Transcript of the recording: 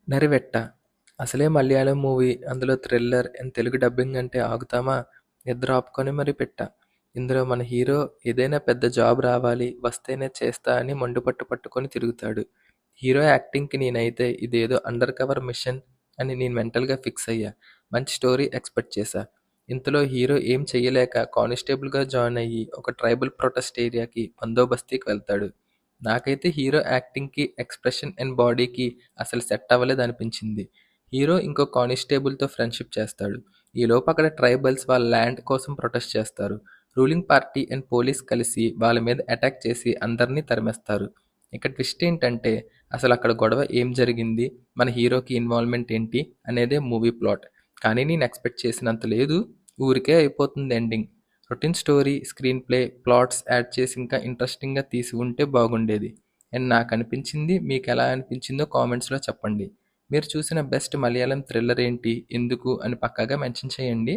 నరివెట్ట. అసలే మలయాళం మూవీ, అందులో thriller and Telugu dubbing అంటే ఆగుతామా? నిద్ర ఆపుకొని మరీ పెట్టా. ఇందులో మన హీరో ఏదైనా పెద్ద జాబ్ రావాలి, వస్తేనే చేస్తా అని మొండిపట్టు పట్టుకొని తిరుగుతాడు. హీరో యాక్టింగ్కి నేనైతే ఇదేదో అండర్ కవర్ మిషన్ అని నేను మెంటల్గా ఫిక్స్ అయ్యా. మంచి స్టోరీ ఎక్స్పెక్ట్ చేశా. ఇంతలో హీరో ఏం చెయ్యలేక కానిస్టేబుల్గా జాయిన్ అయ్యి ఒక ట్రైబల్ ప్రొటెస్ట్ ఏరియాకి బందోబస్తీకి వెళ్తాడు. నాకైతే హీరో యాక్టింగ్కి, ఎక్స్ప్రెషన్ అండ్ బాడీకి అసలు సెట్ అవ్వలేదు అనిపించింది. హీరో ఇంకో కానిస్టేబుల్తో ఫ్రెండ్షిప్ చేస్తాడు. ఈలోపు అక్కడ ట్రైబల్స్ వాళ్ళ ల్యాండ్ కోసం ప్రొటెస్ట్ చేస్తారు. రూలింగ్ పార్టీ అండ్ పోలీస్ కలిసి వాళ్ళ మీద అటాక్ చేసి అందరినీ తరిమేస్తారు. ఇక ట్విస్ట్ ఏంటంటే అసలు అక్కడ గొడవ ఏం జరిగింది, మన హీరోకి ఇన్వాల్వ్మెంట్ ఏంటి అనేదే మూవీ ప్లాట్. కానీ నేను ఎక్స్పెక్ట్ చేసినంత లేదు. ఊరికే అయిపోతుంది ending. Routine story, screen play, plots add చేసి ఇంకా ఇంట్రెస్టింగ్గా తీసి ఉంటే బాగుండేది. అండ్ నాకు అనిపించింది. మీకు ఎలా అనిపించిందో కామెంట్స్లో చెప్పండి. మీరు చూసిన బెస్ట్ మలయాళం థ్రిల్లర్ ఏంటి, ఎందుకు అని పక్కాగా మెన్షన్ చేయండి.